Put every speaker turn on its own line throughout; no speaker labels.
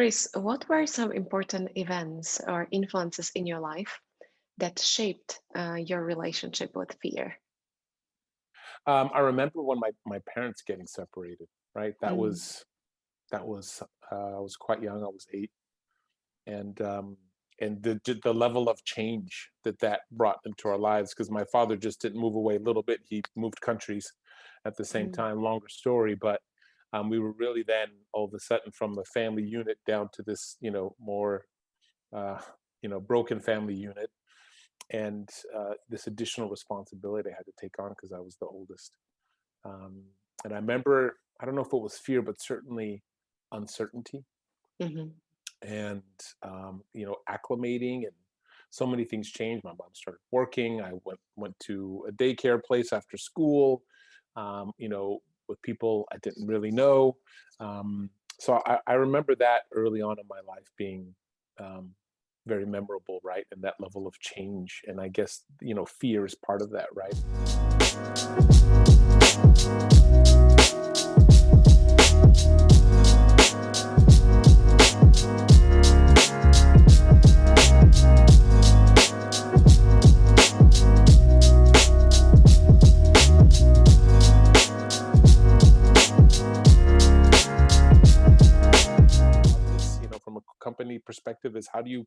Chris, what were some important events or influences in your life that shaped your relationship with fear?
I remember when my parents getting separated, right?
Mm,
That was I was quite young. I was 8, and the level of change that brought into our lives, because my father just didn't move away a little bit. He moved countries at the same
mm,
time. Longer story, but we were really then all of a sudden from the family unit down to this, more uh, broken family unit, and this additional responsibility I had to take on because I was the oldest. Um, and I remember, I don't know if it was fear, but certainly uncertainty,
mhm.
and acclimating, and so many things changed. My mom started working. I went to a daycare place after school, with people I didn't really know. So I remember that early on in my life being um, very memorable, right? And that level of change. And I guess, fear is part of that, right? This, from a company perspective, is how do you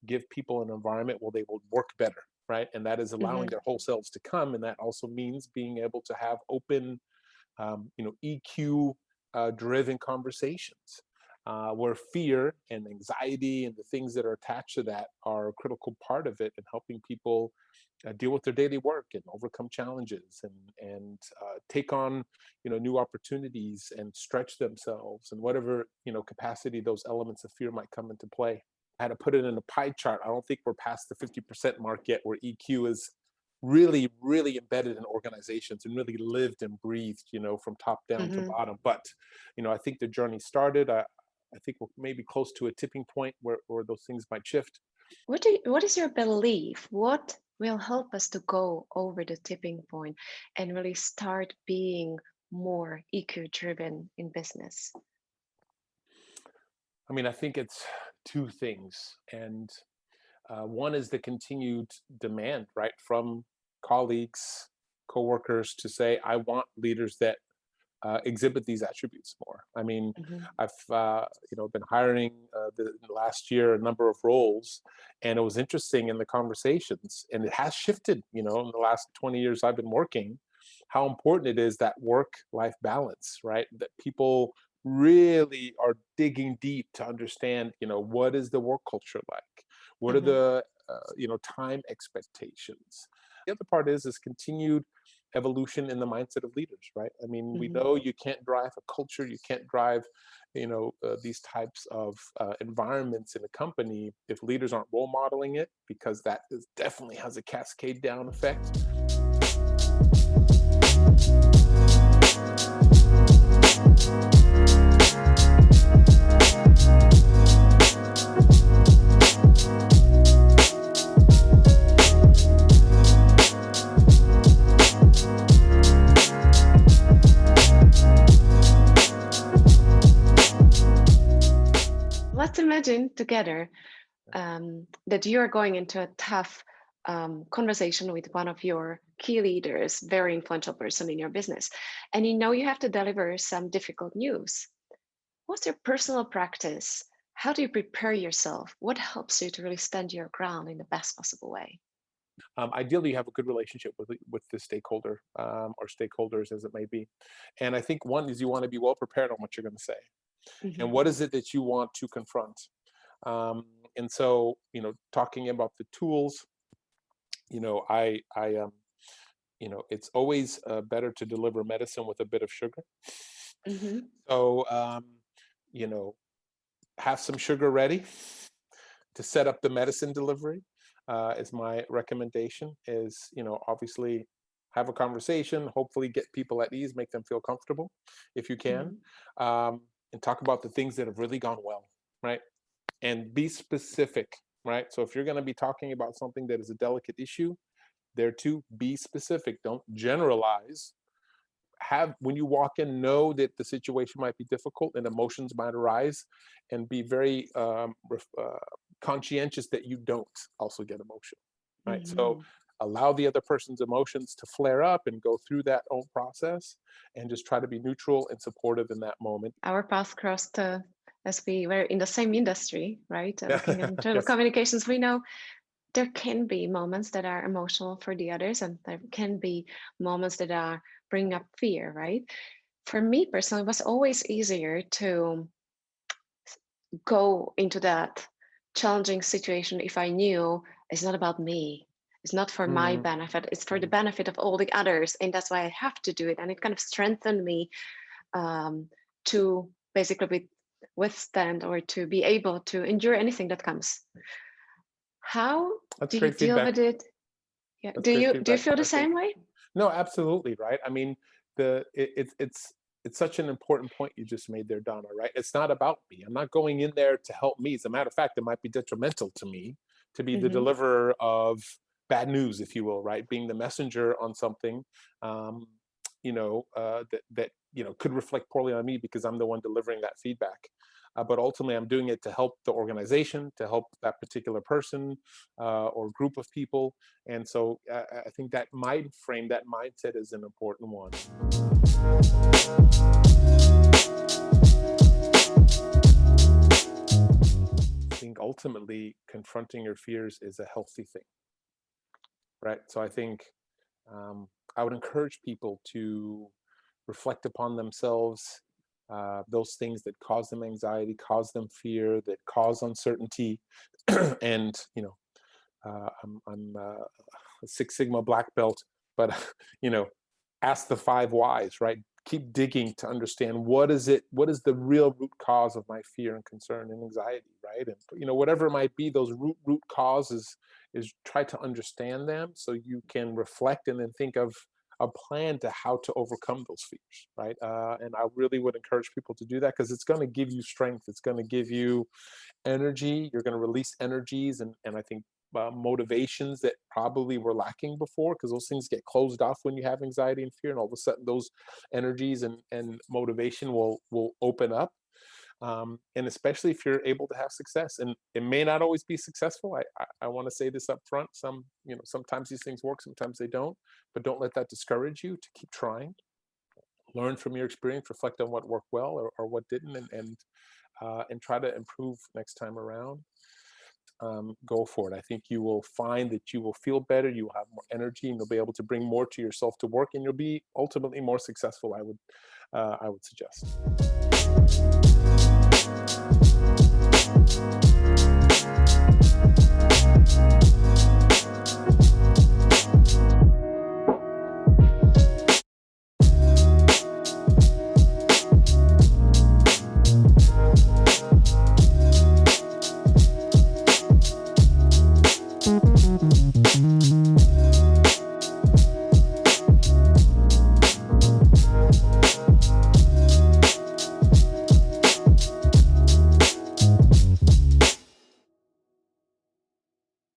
give people an environment where they will work better, right? And that is allowing
Mhm.
their whole selves to come, and that also means being able to have open, EQ driven conversations, where fear and anxiety and the things that are attached to that are a critical part of it, and helping people deal with their daily work and overcome challenges, and take on new opportunities and stretch themselves in whatever capacity those elements of fear might come into play. I had to put it in a pie chart. I don't think we're past the 50% mark yet, where EQ is really, really embedded in organizations and really lived and breathed, from top down to
Mhm.
bottom. But, I think the journey started. I think we're maybe close to a tipping point where those things might shift.
What is your belief? What will help us to go over the tipping point and really start being more EQ driven in business?
I mean, I think it's two things. And one is the continued demand, right, from colleagues, coworkers, to say, I want leaders that exhibit these attributes more. I mean,
Mhm.
I've been hiring the last year a number of roles, and it was interesting in the conversations, and it has shifted. In the last 20 years I've been working, how important it is, that work-life balance, right? That people really are digging deep to understand, what is the work culture like? What are
Mhm.
the time expectations? The other part is continued evolution in the mindset of leaders, right? I mean, we
Mhm.
know you can't drive a culture, you can't drive, these types of environments in a company if leaders aren't role modeling it, because definitely has a cascade down effect.
Let's imagine together that you are going into a tough conversation with one of your key leaders, very influential person in your business, and you know you have to deliver some difficult news. What's your personal practice? How do you prepare yourself? What helps you to really stand your ground in the best possible way?
Ideally, you have a good relationship with the stakeholder, or stakeholders, as it may be. And I think one is, you want to be well prepared on what you're going to say, and
Hmm.
what is it that you want to confront. Um, and so, talking about the tools, it's always better to deliver medicine with a bit of sugar.
Hmm.
So, you know, have some sugar ready to set up the medicine delivery. Is my recommendation. Is, obviously, have a conversation. Hopefully, get people at ease, make them feel comfortable, if you can,
Hmm.
and talk about the things that have really gone well, right? And be specific, right? So if you're going to be talking about something that is a delicate issue, there too, be specific. Don't generalize. when you walk in, know that the situation might be difficult and emotions might arise, and be very conscientious that you don't also get emotional, right? So
Mhm.
allow the other person's emotions to flare up and go through that own process, and just try to be neutral and supportive in that moment.
Our paths crossed as we were in the same industry, right? Looking at internal
Yes.
communications, we know there can be moments that are emotional for the others, and there can be moments that are bring up fear, right? For me personally, it was always easier to go into that challenging situation if I knew it's not about me. It's not for my
Mm,
benefit, it's for the
mm.
benefit of all the others. And that's why I have to do it. And it kind of strengthened me to basically withstand or to be able to endure anything that comes. How
That's
do you
great
deal
feedback.
with it? Yeah.
That's
Do
great
you
feedback.
feel the
I think
same way?
no, absolutely, right? I mean, it's such an important point you just made there, Donna, right? It's not about me. I'm not going in there to help me. As a matter of fact, it might be detrimental to me to be the
Hmm.
deliverer of bad news, if you will, right? Being the messenger on something, um, that could reflect poorly on me because I'm the one delivering that feedback. But ultimately, I'm doing it to help the organization, to help that particular person or group of people. And so I think that mind frame, that mindset is an important one. I think ultimately confronting your fears is a healthy thing, right? So I think um, I would encourage people to reflect upon themselves, those things that cause them anxiety, cause them fear, that cause uncertainty, and I'm a Six Sigma black belt, but you know, ask the five whys, right? Keep digging to understand what is the real root cause of my fear and concern and anxiety, right? And whatever it might be, those root causes is try to understand them so you can reflect and then think of a plan to how to overcome those fears, right? And I really would encourage people to do that because it's going to give you strength. It's going to give you energy. You're going to release energies and I think motivations that probably were lacking before, because those things get closed off when you have anxiety and fear, and all of a sudden those energies and motivation will open up. And especially if you're able to have success, and it may not always be successful. I want to say this up front. Sometimes these things work, sometimes they don't, but don't let that discourage you to keep trying. Learn from your experience, reflect on what worked well or what didn't, and try to improve next time around. Go for it. I think you will find that you will feel better, you will have more energy, and you'll be able to bring more to yourself to work, and you'll be ultimately more successful. I would suggest.